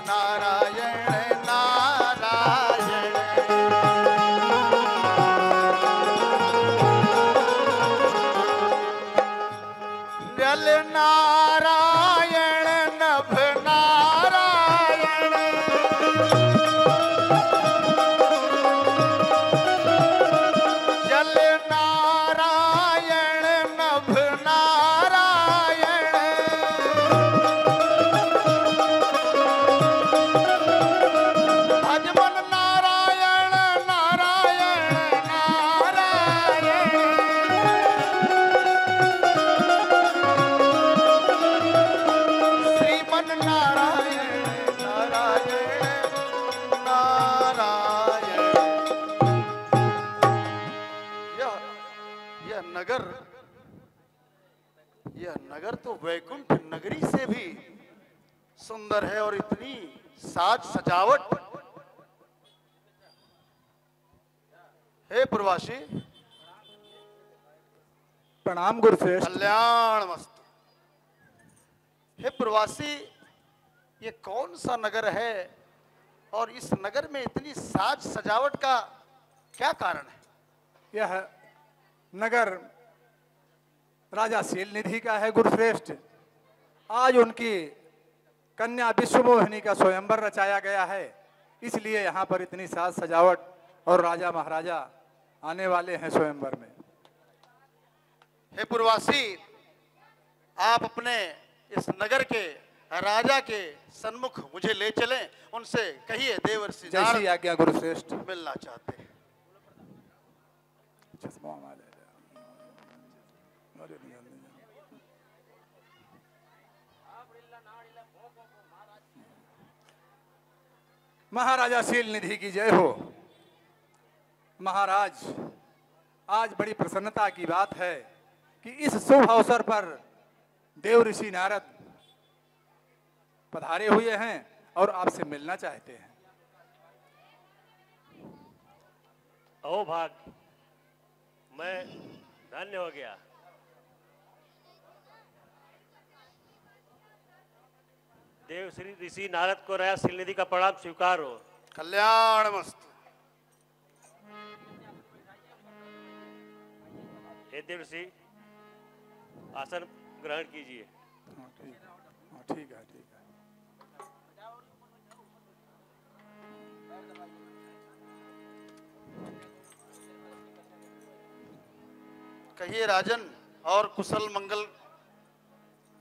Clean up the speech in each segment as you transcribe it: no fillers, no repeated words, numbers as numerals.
नारायण नारायण। जल नारायण नभ नारायण। जल नारायण नभ नारायण। भजमन नारायण नारायण नारायण। श्रीमन नारायण नारायण नारायण। यह नगर तो वैकुंठ नगरी से भी सुंदर है और इतनी साज सजावट। हे प्रवासी, प्रणाम गुरुश्रेष्ठ। कल्याण मस्तु। हे प्रवासी, ये कौन सा नगर है और इस नगर में इतनी साज सजावट का क्या कारण है? यह नगर राजा शीलनिधि का है गुरुश्रेष्ठ। आज उनकी कन्या विश्वमोहिनी का स्वयंवर रचाया गया है, इसलिए यहाँ पर इतनी साज सजावट और राजा महाराजा आने वाले हैं स्वयंवर में। हे पुरवासी, आप अपने इस नगर के राजा के सन्मुख मुझे ले चलें। उनसे कहिए देवर्षि जैसी आज्ञा गुरुश्रेष्ठ। मिलना चाहते हैं। महाराजा शीलनिधि की जय हो। महाराज, आज बड़ी प्रसन्नता की बात है कि इस शुभ अवसर पर देव ऋषि नारद पधारे हुए हैं और आपसे मिलना चाहते हैं। ओ भाग, मैं धन्य हो गया। देव श्री ऋषि नारद को राजा शीलनिधि का प्रणाम स्वीकार हो। कल्याण मस्तु। हे देव ऋषि, आसन ग्रहण कीजिए। ठीक है। कहिए राजन, और कुशल मंगल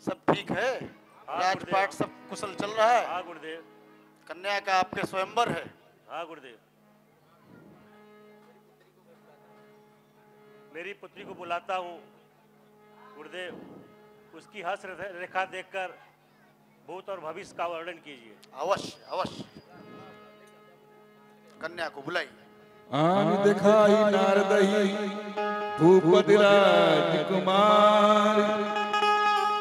सब ठीक है? राजपाट सब कुशल चल रहा है? हाँ गुरुदेव। कन्या का आपके स्वयंवर है? हाँ गुरुदेव। मेरी पुत्री को बुलाता हूँ गुरुदेव। उसकी हंस रेखा देखकर भूत और भविष्य का वर्णन कीजिए। अवश्य अवश्य। कन्या को बुलाइए। आन दिखाई नारदही भूपति राजकुमार।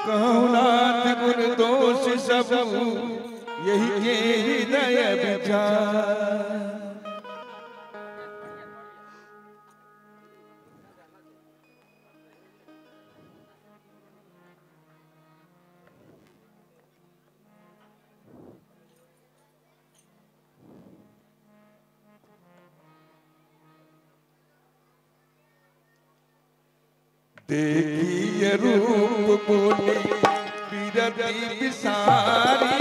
कहूँ नाथ गुण दोष सब यही के हृदय विचार। देखिए रूप बोली बिरती बिसारी।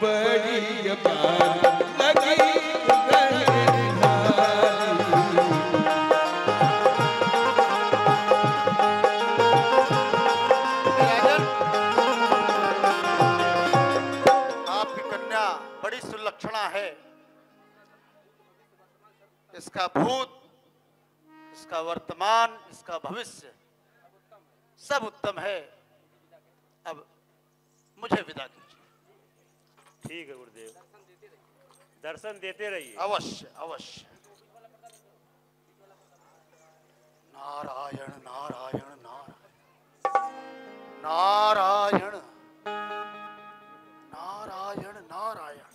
बड़ी अपार लगी आपकी कन्या बड़ी सुलक्षणा है। इसका भूत, इसका वर्तमान, इसका भविष्य सब उत्तम है। अब मुझे विदा कीजिए। ठीक है गुरुदेव, दर्शन देते रहिए। अवश्य अवश्य। नारायण नारायण नारायण नारायण नारायण नारायण।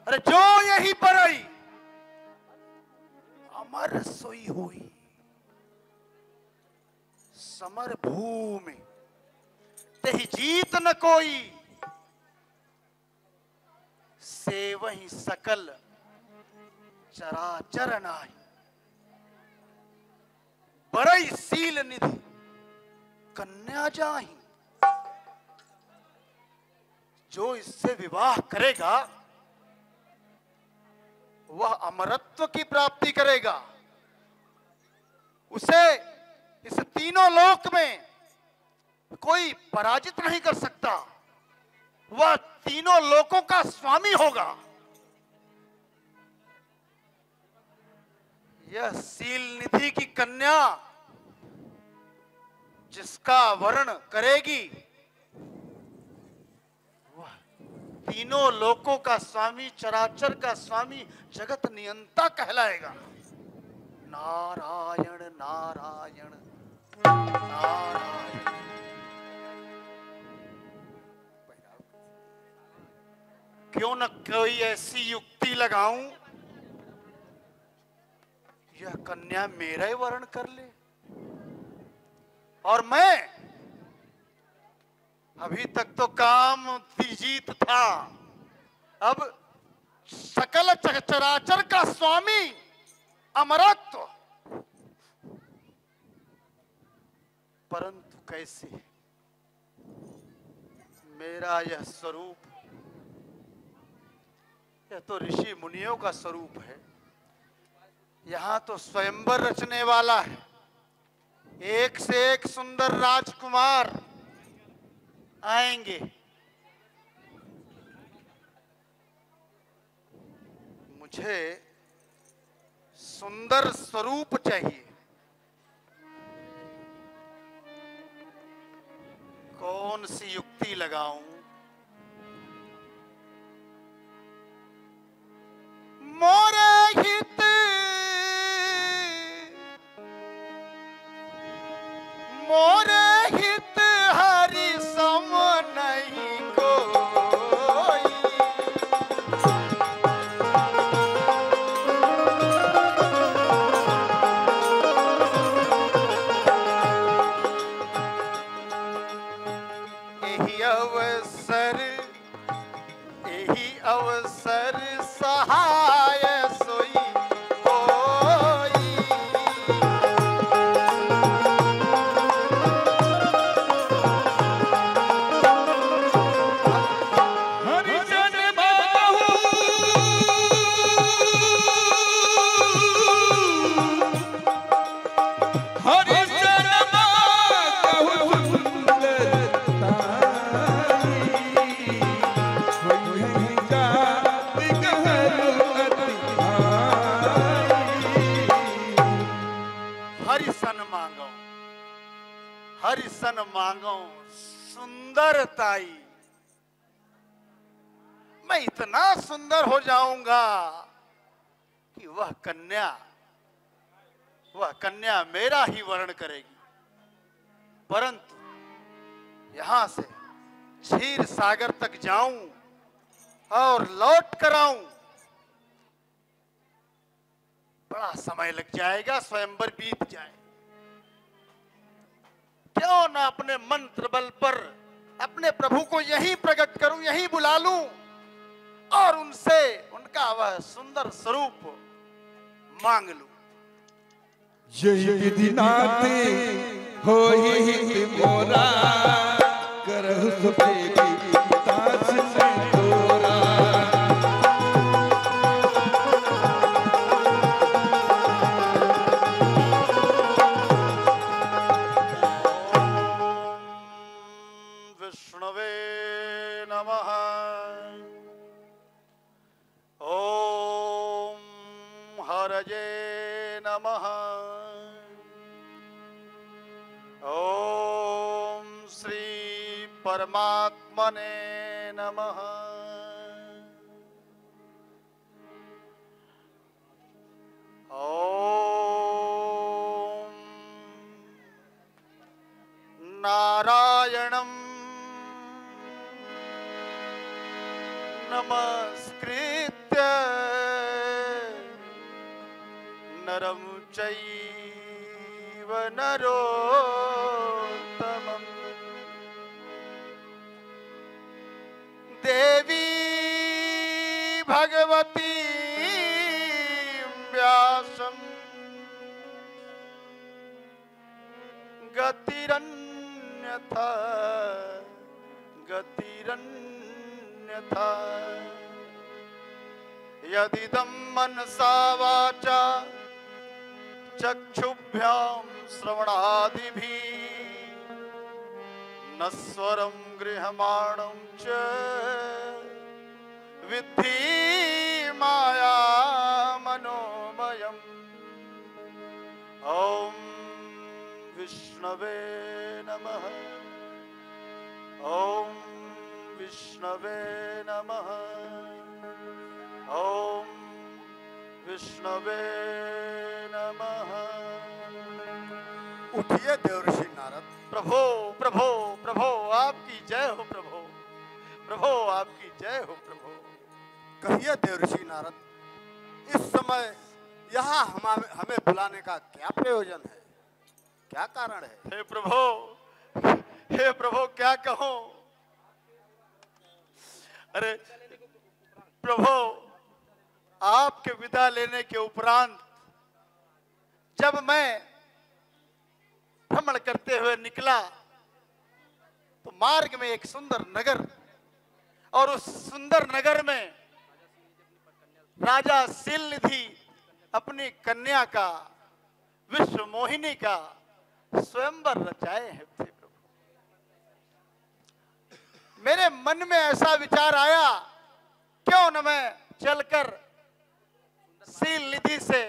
अरे जो यही पर आई अमर सोई हुई समर भूमि ते ही जीत न कोई, से वही सकल चराचर नाही। बड़ई सील निधि कन्या जाही, जो इससे विवाह करेगा वह अमरत्व की प्राप्ति करेगा। उसे इस तीनों लोक में कोई पराजित नहीं कर सकता। वह तीनों लोकों का स्वामी होगा। यह सील निधि की कन्या जिसका वर्ण करेगी वह तीनों लोकों का स्वामी, चराचर का स्वामी, जगत नियंता कहलाएगा। नारायण नारायण नारायण। क्यों न कोई ऐसी युक्ति लगाऊं, यह कन्या मेरा ही वर्ण कर ले और मैं, अभी तक तो काम की जीत था, अब सकल चराचर का स्वामी, अमरत्व। परंतु कैसे? मेरा यह स्वरूप, यह तो ऋषि मुनियों का स्वरूप है। यहां तो स्वयंवर रचने वाला है। एक से एक सुंदर राजकुमार आएंगे। मुझे सुंदर स्वरूप चाहिए। कौन सी युक्ति लगाऊं? मोरे हित मोरे हित हरि सम नहीं कोई। यही अवसर सहाय सोई होई। हरिसन मांगो सुंदरताई। मैं इतना सुंदर हो जाऊंगा कि वह कन्या मेरा ही वर्ण करेगी। परंतु यहां से क्षीर सागर तक जाऊं और लौट कर आऊं, बड़ा समय लग जाएगा, स्वयंवर बीत जाए। क्यों न अपने मंत्र बल पर अपने प्रभु को यहीं प्रकट करूं, यहीं बुला लूं और उनसे उनका वह सुंदर स्वरूप मांग लूं। यही विधि नाते होई मोरा, करहु सुपेगी तास में तोरा। विष्णवे नमः। ओम हरये नमः। ओम श्री परमात्मने नमः। ओम नारायणं नमस्कृत्य नरं चैव नरोत्तमं देवी भगवती व्यासम गतिरन्यथा गतिरन्यथा यदिदं मनसा वाचा चक्षुभ्यां श्रवणादिभिः नस्वरं गृह्यमाणं च विद्धि माया मनोमयम् ॐ विष्णवे नमः ॐ विष्णवे नमः ॐ विष्णवे नमः। उठिए देवर्षि नारद। प्रभो प्रभो प्रभो आपकी जय हो प्रभो, प्रभो आपकी जय हो प्रभो। कहिए देवर्षि नारद, इस समय यहाँ हमें बुलाने का क्या प्रयोजन है, क्या कारण है? हे प्रभो क्या कहूं। अरे प्रभो, आपके विदा लेने के उपरांत जब मैं भ्रमण करते हुए निकला तो मार्ग में एक सुंदर नगर, और उस सुंदर नगर में राजा शीलनिधि अपनी कन्या का, विश्व मोहिनी का स्वयंवर रचाए हैं। थे प्रभु, मेरे मन में ऐसा विचार आया, क्यों न मैं चलकर शीलनिधि से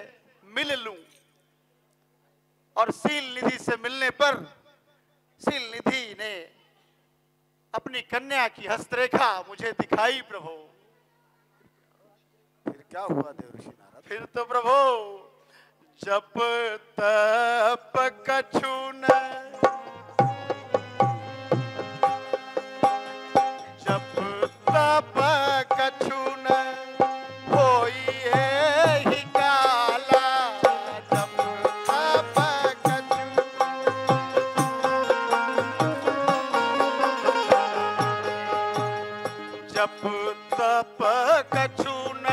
मिल लूं। और शीलनिधि से मिलने पर शीलनिधि ने अपनी कन्या की हस्तरेखा मुझे दिखाई प्रभु। फिर क्या हुआ देवर्षि नारद? फिर तो प्रभु जप तप कछु न, जप तप कछु न होई एहि काला, जप तप कछु, जप तप कछु न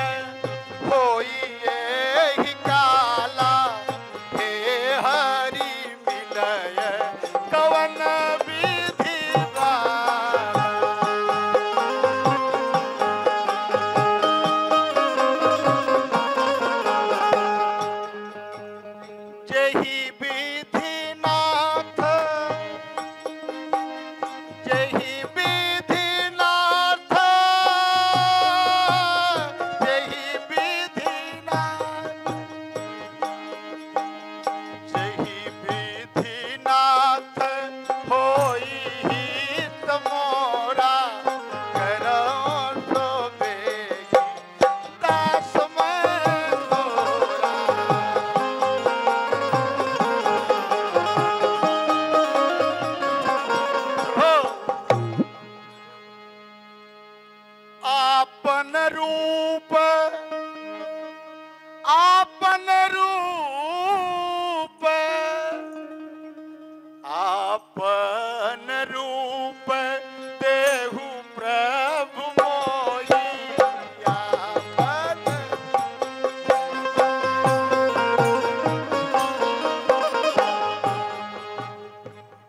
होई एहि काला, हे हरि मिलय कवन विधि द्वारा। जेहि विधि नाथ, जेहि विधि नाथ, जेहि विधि नाथ, जेहि विधि नाथ होई हित मोरा, करौं सो बेगी दास मैं तोरा। हो आपन रूप, आपन रूप, आपन रूप देहु प्रभु मोहि, आपन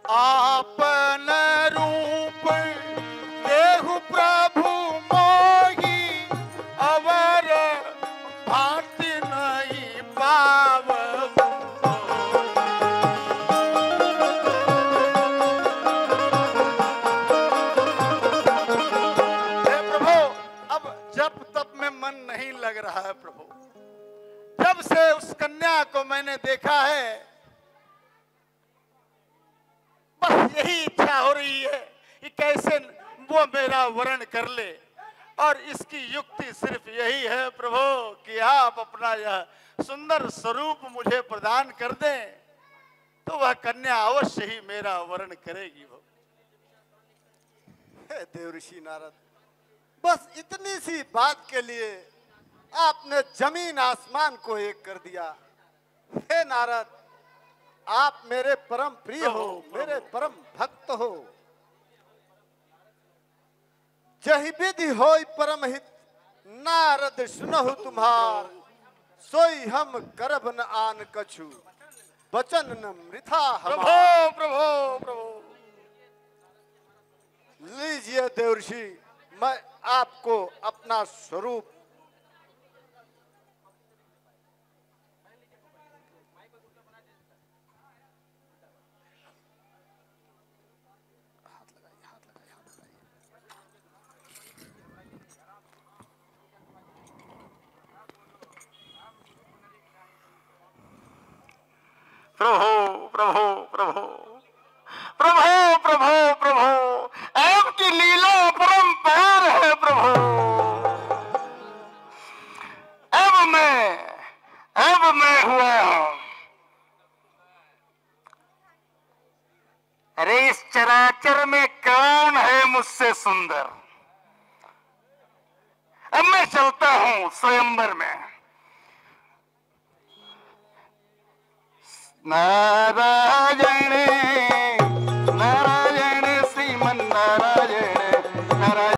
आपन रूप देहु प्रभु मोहि, अवर भांति नहीं पावहु। हे प्रभु, अब जप तप में मन नहीं लग रहा है प्रभु। जब से उस कन्या को मैंने देखा है, बस यही इच्छा हो रही है कि कैसे वो मेरा वरण कर ले। और इसकी युक्ति सिर्फ यही है प्रभु कि आप अपना यह सुंदर स्वरूप मुझे प्रदान कर दें, तो वह कन्या अवश्य ही मेरा वरण करेगी। वो हे देवर्षि नारद, बस इतनी सी बात के लिए आपने जमीन आसमान को एक कर दिया। हे नारद, आप मेरे परम प्रिय हो, मेरे परम भक्त हो। जही विधि होई परम हित, नारद सुनहु तुम्हार, सोई हम करब न आन कछु, वचन न मृथा प्रभो हमार। प्रभो प्रभो। लीजिए देवर्षि, मैं आपको अपना स्वरूप प्रभो प्रभो प्रभो प्रभो प्रभो प्रभो, आपकी लीला परम्पार है प्रभो। अब मैं हुआ हूं। अरे इस चराचर में कौन है मुझसे सुंदर? अब मैं चलता हूं स्वयंवर में। नारायण नारायण